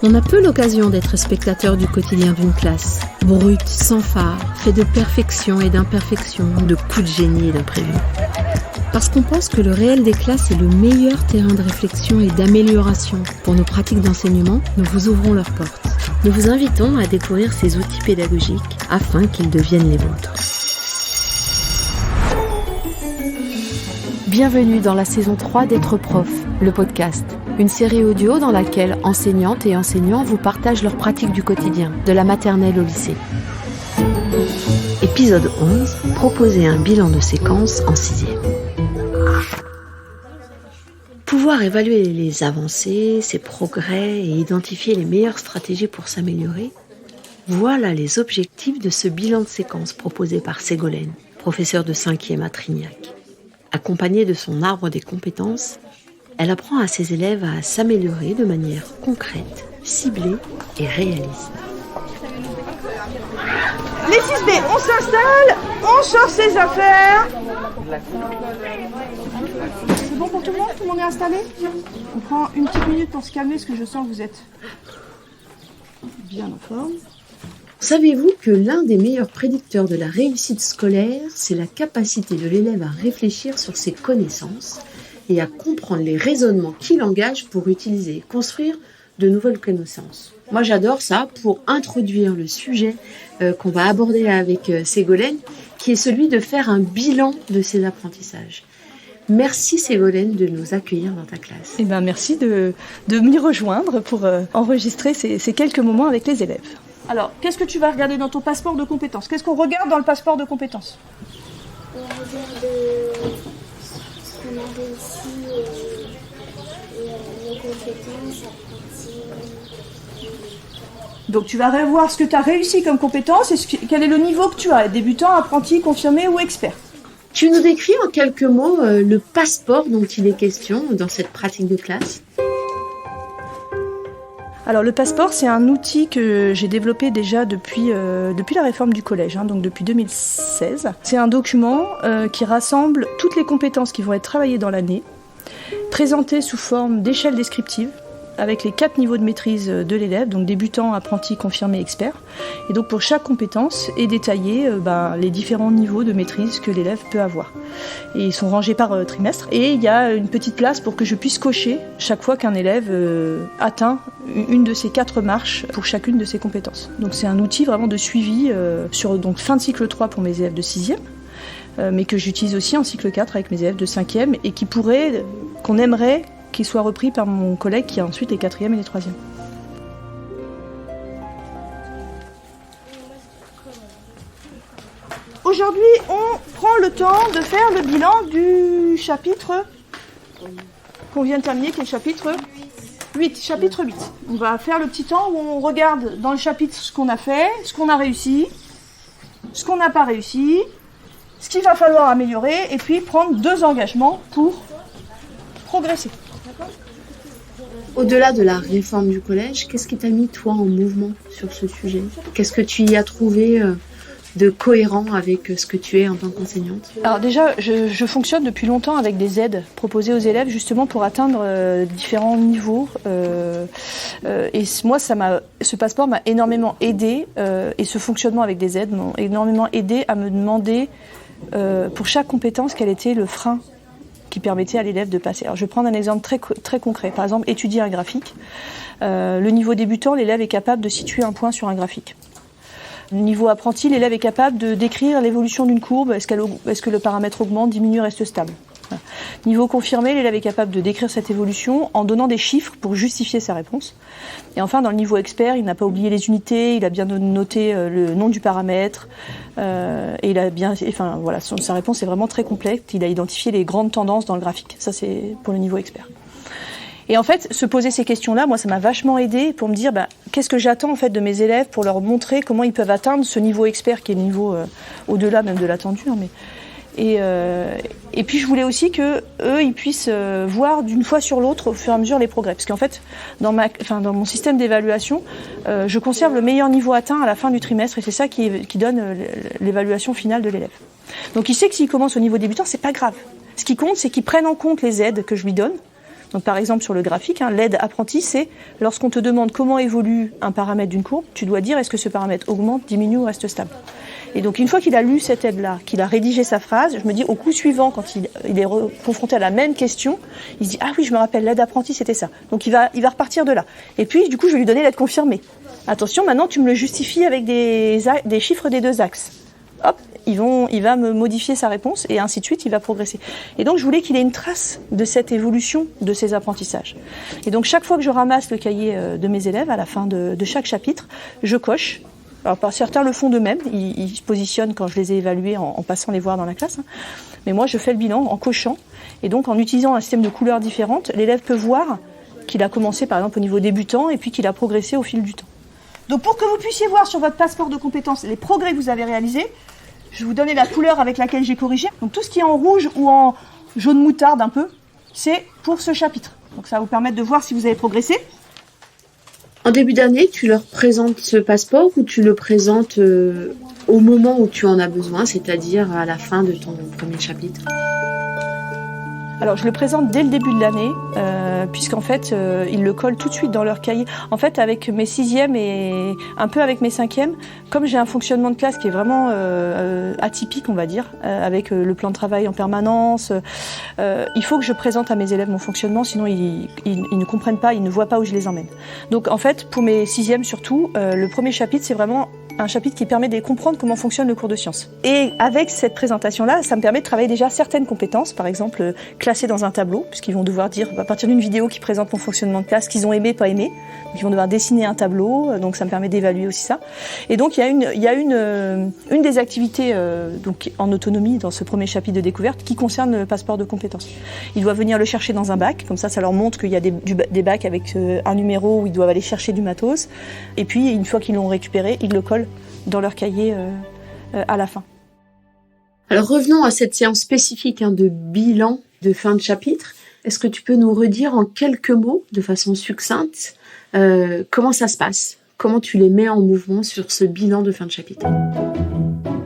On a peu l'occasion d'être spectateur du quotidien d'une classe, brute, sans phare, fait de perfection et d'imperfection, de coups de génie et d'imprévus. Parce qu'on pense que le réel des classes est le meilleur terrain de réflexion et d'amélioration pour nos pratiques d'enseignement, nous vous ouvrons leurs portes. Nous vous invitons à découvrir ces outils pédagogiques afin qu'ils deviennent les vôtres. Bienvenue dans la saison 3 d'Être Prof, le podcast. Une série audio dans laquelle enseignantes et enseignants vous partagent leurs pratiques du quotidien, de la maternelle au lycée. Épisode 11, proposer un bilan de séquence en 6e. Pouvoir évaluer les avancées, ses progrès et identifier les meilleures stratégies pour s'améliorer, voilà les objectifs de ce bilan de séquence proposé par Ségolène, professeure de 5e à Trignac. Accompagnée de son arbre des compétences, elle apprend à ses élèves à s'améliorer de manière concrète, ciblée et réaliste. Les 6B, on s'installe, on sort ses affaires. C'est bon pour tout le monde? Tout le monde est installé? On prend une petite minute pour se calmer parce que je sens que vous êtes bien en forme. Saviez-vous que l'un des meilleurs prédicteurs de la réussite scolaire, c'est la capacité de l'élève à réfléchir sur ses connaissances et à comprendre les raisonnements qu'il engage pour utiliser et construire de nouvelles connaissances. Moi, j'adore ça pour introduire le sujet qu'on va aborder avec Ségolène, qui est celui de faire un bilan de ses apprentissages. Merci Ségolène de nous accueillir dans ta classe. Merci de m'y rejoindre pour enregistrer ces quelques moments avec les élèves. Alors, qu'est-ce que tu vas regarder dans ton passeport de compétences? Qu'est-ce qu'on regarde dans le passeport de compétences? On regarde ce qu'on a réussi, nos compétences, apprentis. Donc tu vas revoir ce que tu as réussi comme compétences et quel est le niveau que tu as, débutant, apprenti, confirmé ou expert. Tu nous décris en quelques mots le passeport dont il est question dans cette pratique de classe? Alors le passeport, c'est un outil que j'ai développé déjà depuis la réforme du collège, donc depuis 2016. C'est un document qui rassemble toutes les compétences qui vont être travaillées dans l'année, présentées sous forme d'échelle descriptive, avec les 4 niveaux de maîtrise de l'élève, donc débutant, apprenti, confirmé, expert. Et donc pour chaque compétence est détaillé les différents niveaux de maîtrise que l'élève peut avoir. Et ils sont rangés par trimestre. Et il y a une petite place pour que je puisse cocher chaque fois qu'un élève atteint une de ces 4 marches pour chacune de ses compétences. Donc c'est un outil vraiment de suivi sur fin de cycle 3 pour mes élèves de 6e. Mais que j'utilise aussi en cycle 4 avec mes élèves de 5e et qu'on aimerait qu'il soit repris par mon collègue qui a ensuite les 4e et les 3e. Aujourd'hui, on prend le temps de faire le bilan du chapitre qu'on vient de terminer, qui est le chapitre 8. Chapitre 8. On va faire le petit temps où on regarde dans le chapitre ce qu'on a fait, ce qu'on a réussi, ce qu'on n'a pas réussi, ce qu'il va falloir améliorer, et puis prendre 2 engagements pour progresser. Au-delà de la réforme du collège, qu'est-ce qui t'a mis toi en mouvement sur ce sujet? Qu'est-ce que tu y as trouvé de cohérent avec ce que tu es en tant qu'enseignante? Alors déjà, je fonctionne depuis longtemps avec des aides proposées aux élèves justement pour atteindre différents niveaux. Et moi, ce passeport m'a énormément aidé et ce fonctionnement avec des aides m'a énormément aidé à me demander pour chaque compétence quel était le frein qui permettait à l'élève de passer. Alors, je vais prendre un exemple très, très concret. Par exemple, étudier un graphique. Le niveau débutant, l'élève est capable de situer un point sur un graphique. Le niveau apprenti, l'élève est capable de décrire l'évolution d'une courbe. Est-ce que le paramètre augmente, diminue, reste stable? Voilà. Niveau confirmé, l'élève est capable de décrire cette évolution en donnant des chiffres pour justifier sa réponse. Et enfin, dans le niveau expert, il n'a pas oublié les unités, il a bien noté le nom du paramètre, et il a bien, sa réponse est vraiment très complète. Il a identifié les grandes tendances dans le graphique. Ça, c'est pour le niveau expert. Et en fait, se poser ces questions-là, moi, ça m'a vachement aidé pour me dire, qu'est-ce que j'attends en fait de mes élèves pour leur montrer comment ils peuvent atteindre ce niveau expert qui est le niveau au-delà même de l'attendu. Et puis je voulais aussi que eux ils puissent voir d'une fois sur l'autre au fur et à mesure les progrès, parce qu'en fait dans mon système d'évaluation je conserve le meilleur niveau atteint à la fin du trimestre et c'est ça qui donne l'évaluation finale de l'élève. Donc il sait que s'il commence au niveau débutant, c'est pas grave. Ce qui compte, c'est qu'il prenne en compte les aides que je lui donne Donc par exemple sur le graphique, l'aide apprenti, c'est lorsqu'on te demande comment évolue un paramètre d'une courbe, tu dois dire est-ce que ce paramètre augmente, diminue ou reste stable. Et donc une fois qu'il a lu cette aide-là, qu'il a rédigé sa phrase, je me dis au coup suivant, quand il est confronté à la même question, il se dit ah oui, je me rappelle, l'aide apprenti c'était ça. Donc il va repartir de là. Et puis du coup je vais lui donner l'aide confirmée. Attention, maintenant tu me le justifies avec des chiffres des 2 axes. Hop, il va me modifier sa réponse et ainsi de suite, il va progresser. Et donc je voulais qu'il ait une trace de cette évolution de ses apprentissages. Et donc chaque fois que je ramasse le cahier de mes élèves, à la fin de chaque chapitre, je coche. Alors certains le font d'eux-mêmes, ils se positionnent quand je les ai évalués en passant les voir dans la classe. Mais moi je fais le bilan en cochant. Et donc en utilisant un système de couleurs différentes, l'élève peut voir qu'il a commencé par exemple au niveau débutant et puis qu'il a progressé au fil du temps. Donc pour que vous puissiez voir sur votre passeport de compétences les progrès que vous avez réalisés, je vais vous donner la couleur avec laquelle j'ai corrigé. Donc tout ce qui est en rouge ou en jaune moutarde un peu, c'est pour ce chapitre. Donc ça va vous permettre de voir si vous avez progressé. En début d'année, tu leur présentes ce passeport ou tu le présentes au moment où tu en as besoin, c'est-à-dire à la fin de ton premier chapitre? Alors je le présente dès le début de l'année, puisqu'en fait ils le collent tout de suite dans leur cahier. En fait avec mes 6e et un peu avec mes 5e, comme j'ai un fonctionnement de classe qui est vraiment atypique on va dire, avec le plan de travail en permanence, il faut que je présente à mes élèves mon fonctionnement, sinon ils ne comprennent pas, ils ne voient pas où je les emmène. Donc en fait pour mes 6e surtout, le premier chapitre c'est vraiment un chapitre qui permet de comprendre comment fonctionne le cours de sciences. Et avec cette présentation-là, ça me permet de travailler déjà certaines compétences, par exemple classer dans un tableau, puisqu'ils vont devoir dire, à partir d'une vidéo qui présente mon fonctionnement de classe, qu'ils ont aimé, pas aimé. Donc ils vont devoir dessiner un tableau, donc ça me permet d'évaluer aussi ça. Et donc il y a une des activités donc en autonomie dans ce premier chapitre de découverte qui concerne le passeport de compétences. Ils doivent venir le chercher dans un bac, comme ça leur montre qu'il y a des bacs avec un numéro où ils doivent aller chercher du matos. Et puis une fois qu'ils l'ont récupéré, ils le collent dans leur cahier à la fin. Alors revenons à cette séance spécifique de bilan de fin de chapitre. Est-ce que tu peux nous redire en quelques mots, de façon succincte, comment ça se passe? Comment tu les mets en mouvement sur ce bilan de fin de chapitre?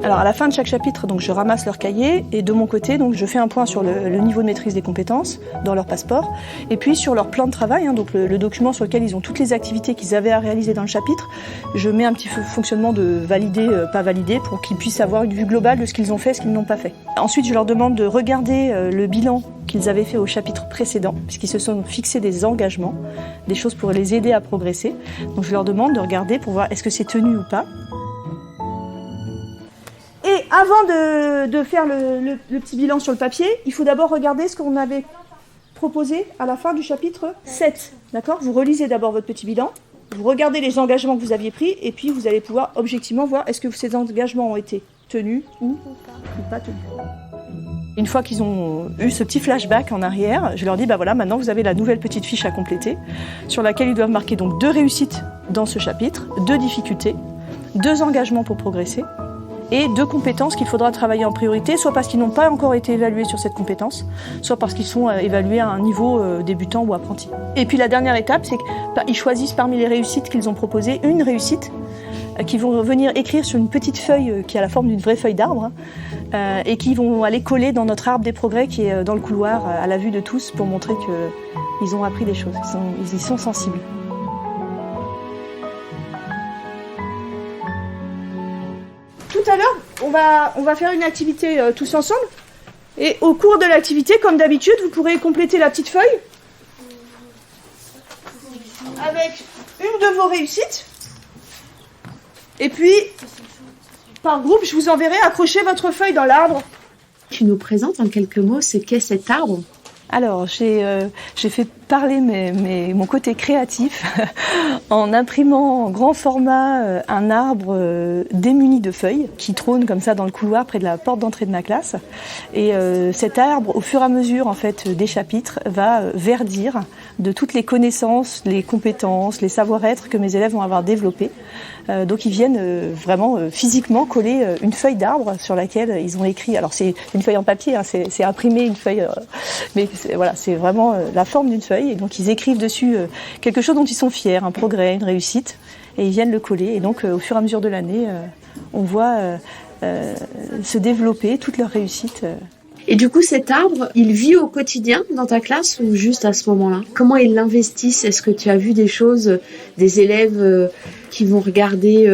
Alors à la fin de chaque chapitre, donc je ramasse leur cahier et de mon côté, donc je fais un point sur le niveau de maîtrise des compétences dans leur passeport et puis sur leur plan de travail, donc le document sur lequel ils ont toutes les activités qu'ils avaient à réaliser dans le chapitre. Je mets un petit fonctionnement de validé, pas validé, pour qu'ils puissent avoir une vue globale de ce qu'ils ont fait et ce qu'ils n'ont pas fait. Ensuite, je leur demande de regarder le bilan qu'ils avaient fait au chapitre précédent, puisqu'ils se sont fixés des engagements, des choses pour les aider à progresser. Donc je leur demande de regarder pour voir est-ce que c'est tenu ou pas. Et avant de faire le petit bilan sur le papier, il faut d'abord regarder ce qu'on avait proposé à la fin du chapitre 7. D'accord ? Vous relisez d'abord votre petit bilan, vous regardez les engagements que vous aviez pris, et puis vous allez pouvoir objectivement voir est-ce que ces engagements ont été tenus ou pas tenus. Une fois qu'ils ont eu ce petit flashback en arrière, je leur dis voilà, maintenant vous avez la nouvelle petite fiche à compléter, sur laquelle ils doivent marquer donc 2 réussites dans ce chapitre, 2 difficultés, 2 engagements pour progresser, et 2 compétences qu'il faudra travailler en priorité, soit parce qu'ils n'ont pas encore été évalués sur cette compétence, soit parce qu'ils sont évalués à un niveau débutant ou apprenti. Et puis la dernière étape, c'est qu'ils choisissent parmi les réussites qu'ils ont proposées, une réussite qu'ils vont venir écrire sur une petite feuille qui a la forme d'une vraie feuille d'arbre, et qui vont aller coller dans notre arbre des progrès qui est dans le couloir à la vue de tous pour montrer qu'ils ont appris des choses, ils y sont sensibles. Tout à l'heure, on va faire une activité tous ensemble. Et au cours de l'activité, comme d'habitude, vous pourrez compléter la petite feuille avec une de vos réussites. Et puis, par groupe, je vous enverrai accrocher votre feuille dans l'arbre. Tu nous présentes en quelques mots ce qu'est cet arbre? Alors, j'ai fait parler mon côté créatif en imprimant en grand format un arbre démuni de feuilles qui trône comme ça dans le couloir près de la porte d'entrée de ma classe. Et cet arbre, au fur et à mesure en fait des chapitres, va verdir de toutes les connaissances, les compétences, les savoir-être que mes élèves vont avoir développés. Donc ils viennent vraiment physiquement coller une feuille d'arbre sur laquelle ils ont écrit. Alors c'est une feuille en papier, c'est imprimé une feuille, mais c'est vraiment la forme d'une feuille. Et donc ils écrivent dessus quelque chose dont ils sont fiers, un progrès, une réussite, et ils viennent le coller. Et donc au fur et à mesure de l'année, on voit se développer toutes leurs réussites. Et du coup, cet arbre, il vit au quotidien dans ta classe ou juste à ce moment-là? Comment ils l'investissent? Est-ce que tu as vu des choses, des élèves qui vont regarder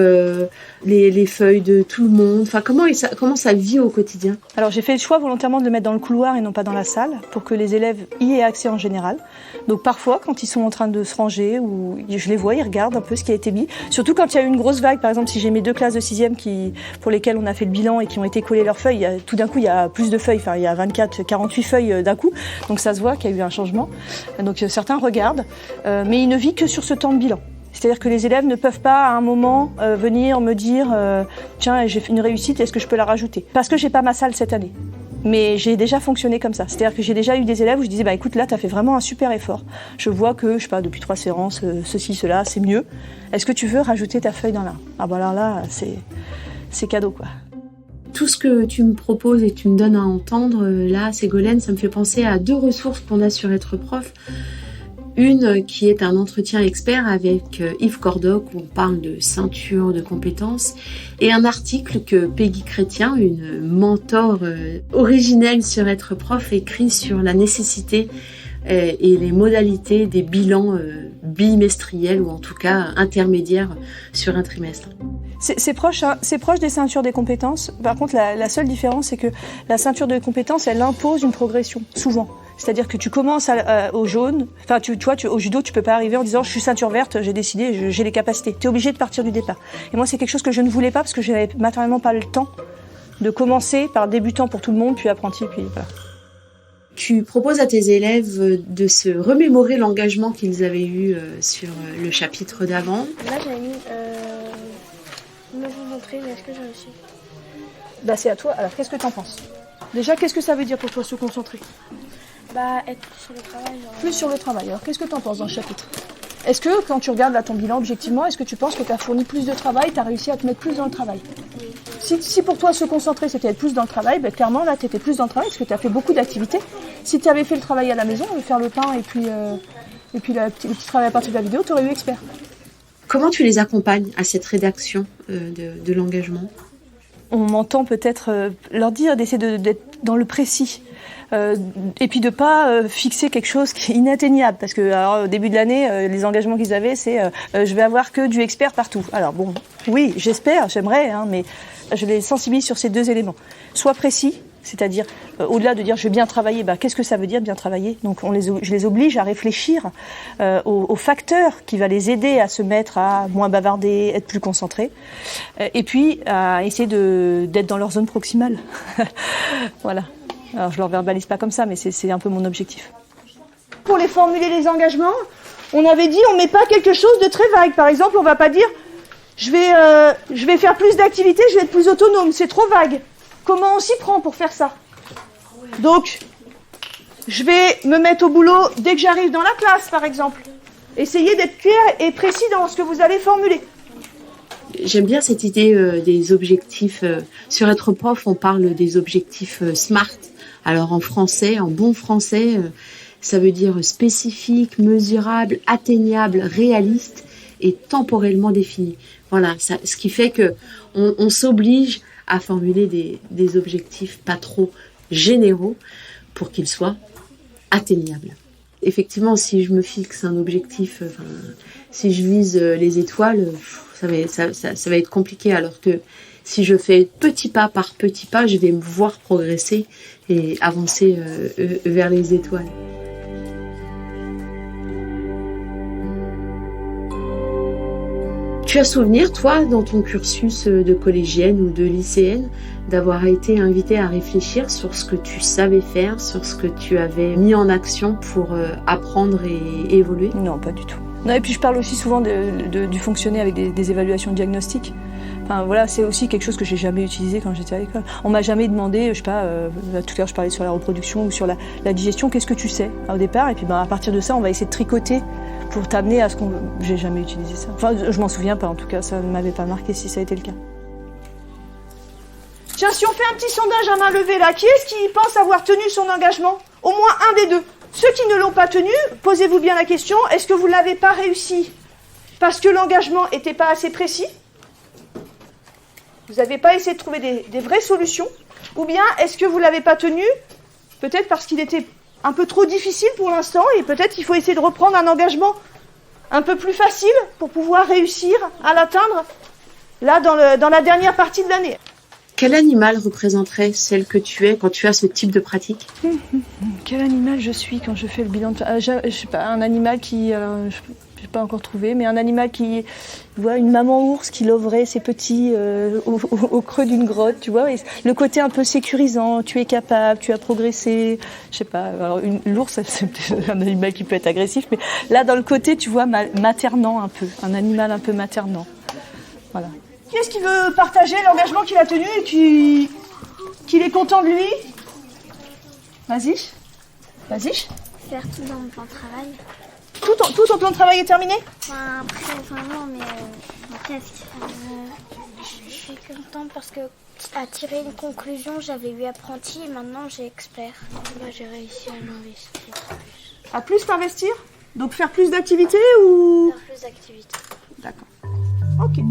les feuilles de tout le monde? Enfin, comment ça vit au quotidien? Alors j'ai fait le choix volontairement de le mettre dans le couloir et non pas dans la salle pour que les élèves y aient accès en général. Donc parfois quand ils sont en train de se ranger ou je les vois, ils regardent un peu ce qui a été mis. Surtout quand il y a eu une grosse vague, par exemple si j'ai mes 2 classes de 6e pour lesquelles on a fait le bilan et qui ont été collées leurs feuilles, tout d'un coup il y a plus de feuilles, enfin il y a 24, 48 feuilles d'un coup. Donc ça se voit qu'il y a eu un changement. Donc certains regardent, mais il ne vit que sur ce temps de bilan. C'est-à-dire que les élèves ne peuvent pas à un moment venir me dire tiens, j'ai fait une réussite, est-ce que je peux la rajouter? Parce que j'ai pas ma salle cette année. Mais j'ai déjà fonctionné comme ça. C'est-à-dire que j'ai déjà eu des élèves où je disais écoute, là tu as fait vraiment un super effort. Je vois que je sais pas depuis 3 séances ceci cela, c'est mieux. Est-ce que tu veux rajouter ta feuille dans l'arbre? Ah bah alors là c'est cadeau quoi. Tout ce que tu me proposes et tu me donnes à entendre là, Ségolène, ça me fait penser à 2 ressources qu'on a sur Être Prof. Une qui est un entretien expert avec Yves Cordoc où on parle de ceinture de compétences et un article que Peggy Chrétien, une mentor originelle sur Être Prof, écrit sur la nécessité et les modalités des bilans bimestriels ou en tout cas intermédiaires sur un trimestre. C'est proche des ceintures des compétences. Par contre, la seule différence, c'est que la ceinture de compétences, elle impose une progression, souvent. C'est-à-dire que tu commences au jaune, enfin tu vois, au judo, tu peux pas arriver en disant je suis ceinture verte, j'ai décidé, j'ai les capacités. Tu es obligé de partir du départ. Et moi, c'est quelque chose que je ne voulais pas parce que je n'avais matériellement pas le temps de commencer par débutant pour tout le monde, puis apprenti, puis voilà. Tu proposes à tes élèves de se remémorer l'engagement qu'ils avaient eu sur le chapitre d'avant. Là, j'avais mis me concentrer, mais est-ce que j'ai réussi? Bah, c'est à toi. Alors, qu'est-ce que tu en penses? Déjà, qu'est-ce que ça veut dire pour toi se concentrer? Bah, être sur le travail. Plus sur le travail. Alors, qu'est-ce que tu en penses dans ce chapitre? Est-ce que, quand tu regardes là ton bilan objectivement, est-ce que tu penses que tu as fourni plus de travail, tu as réussi à te mettre plus dans le travail? Oui. Si pour toi se concentrer, c'était être plus dans le travail, ben clairement là, tu étais plus dans le travail parce que tu as fait beaucoup d'activités. Si tu avais fait le travail à la maison, faire le pain et puis le petit travail à partir de la vidéo, tu aurais eu expert. Comment tu les accompagnes à cette rédaction de l'engagement? On m'entend peut-être leur dire d'essayer d'être dans le précis. Et puis de pas fixer quelque chose qui est inatteignable parce que alors, au début de l'année les engagements qu'ils avaient c'est je vais avoir que du expert partout. Alors bon, oui, j'aimerais mais je les sensibilise sur ces 2 éléments. Soit précis, c'est-à-dire au-delà de dire je vais bien travailler, qu'est-ce que ça veut dire bien travailler? Donc je les oblige à réfléchir aux facteurs qui va les aider à se mettre à moins bavarder, être plus concentrés, et puis à essayer d'être dans leur zone proximale. Voilà. Alors je leur verbalise pas comme ça, mais c'est un peu mon objectif. Pour les formuler les engagements, on avait dit on met pas quelque chose de très vague. Par exemple, on va pas dire je vais faire plus d'activités, je vais être plus autonome. C'est trop vague. Comment on s'y prend pour faire ça? Donc, je vais me mettre au boulot dès que j'arrive dans la classe, par exemple. Essayez d'être clair et précis dans ce que vous allez formuler. J'aime bien cette idée des objectifs. Sur Être Prof, on parle des objectifs SMART. Alors en français, en bon français, ça veut dire spécifique, mesurable, atteignable, réaliste et temporellement défini. Voilà, ce qui fait que on s'oblige à formuler des objectifs pas trop généraux pour qu'ils soient atteignables. Effectivement, si je me fixe un objectif, si je vise les étoiles, ça va être compliqué, alors que si je fais petit pas par petit pas, je vais me voir progresser et avancer vers les étoiles. Tu as souvenir, toi, dans ton cursus de collégienne ou de lycéenne, d'avoir été invitée à réfléchir sur ce que tu savais faire, sur ce que tu avais mis en action pour apprendre et évoluer? Non, pas du tout. Non, et puis je parle aussi souvent du fonctionner avec des évaluations diagnostiques. Enfin voilà, c'est aussi quelque chose que j'ai jamais utilisé quand j'étais à l'école. On m'a jamais demandé, je sais pas, tout à l'heure je parlais sur la reproduction ou sur la digestion, qu'est-ce que tu sais au départ, et puis à partir de ça, on va essayer de tricoter pour t'amener à ce qu'on... J'ai jamais utilisé ça. Enfin, je m'en souviens pas, en tout cas, ça ne m'avait pas marqué si ça a été le cas. Tiens, si on fait un petit sondage à main levée là, qui est-ce qui pense avoir tenu son engagement? Au moins un des 2. Ceux qui ne l'ont pas tenu, posez-vous bien la question, est-ce que vous ne l'avez pas réussi parce que l'engagement n'était pas assez précis? Vous n'avez pas essayé de trouver des vraies solutions? Ou bien est-ce que vous ne l'avez pas tenu Peut-être parce qu'il était un peu trop difficile pour l'instant et peut-être qu'il faut essayer de reprendre un engagement un peu plus facile pour pouvoir réussir à l'atteindre là dans la dernière partie de l'année. Quel animal représenterait celle que tu es quand tu as ce type de pratique ? Quel animal je suis quand je fais le bilan de... je sais pas, un animal qui... je n'ai pas encore trouvé, mais un animal qui voit une maman ours qui loverait ses petits au creux d'une grotte, tu vois. Et le côté un peu sécurisant, tu es capable, tu as progressé. Je sais pas, alors l'ours, c'est peut-être un animal qui peut être agressif, mais là, dans le côté, tu vois, maternant un peu, un animal un peu maternant. Voilà. Qui est-ce qui veut partager l'engagement qu'il a tenu et qu'il est content de lui ? Vas-y. Faire tout dans mon plan de travail. Tout ton plan de travail est terminé ? Enfin, après, vraiment, mais presque. Je suis contente parce que à tirer une conclusion, j'avais eu apprenti et maintenant j'ai expert. Là, j'ai réussi à m'investir plus. À plus t'investir ? Donc faire plus d'activités ou... Faire plus d'activités. D'accord. Ok.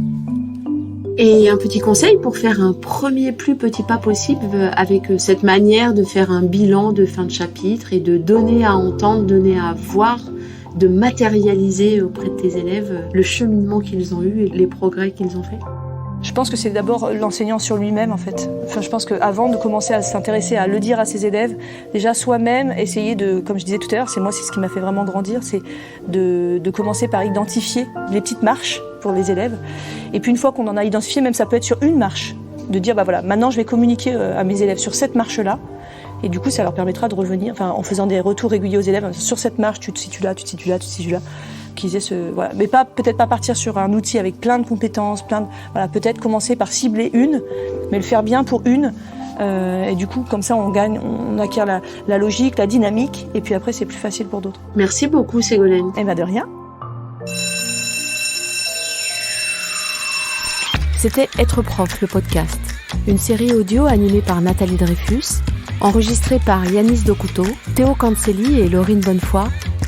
Et un petit conseil pour faire un premier plus petit pas possible avec cette manière de faire un bilan de fin de chapitre et de donner à entendre, donner à voir, de matérialiser auprès de tes élèves le cheminement qu'ils ont eu et les progrès qu'ils ont fait ? Je pense que c'est d'abord l'enseignant sur lui-même en fait. Enfin, je pense qu'avant de commencer à s'intéresser à le dire à ses élèves, déjà soi-même essayer de, comme je disais tout à l'heure, c'est ce qui m'a fait vraiment grandir, c'est de commencer par identifier les petites marches pour les élèves. Et puis une fois qu'on en a identifié, même ça peut être sur une marche, de dire bah voilà, maintenant je vais communiquer à mes élèves sur cette marche-là. Et du coup, ça leur permettra de revenir, enfin, en faisant des retours réguliers aux élèves sur cette marche, tu te situes là, tu te situes là, tu te situes là. Qu'ils aient voilà. Mais peut-être pas partir sur un outil avec plein de compétences, voilà, peut-être commencer par cibler une, mais le faire bien pour une. Et du coup, comme ça, on acquiert la logique, la dynamique, et puis après, c'est plus facile pour d'autres. Merci beaucoup, Ségolène. Eh bien, de rien. C'était Être prof, le podcast. Une série audio animée par Nathalie Dreyfus, enregistrée par Yanis Dokuto, Théo Cancelli et Laurine Bonnefoy,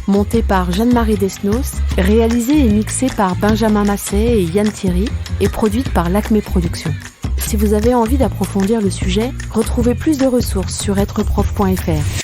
montée par Jeanne-Marie Desnos, réalisée et mixée par Benjamin Masset et Yann Thierry, et produite par l'Acme Productions. Si vous avez envie d'approfondir le sujet, retrouvez plus de ressources sur êtreprof.fr.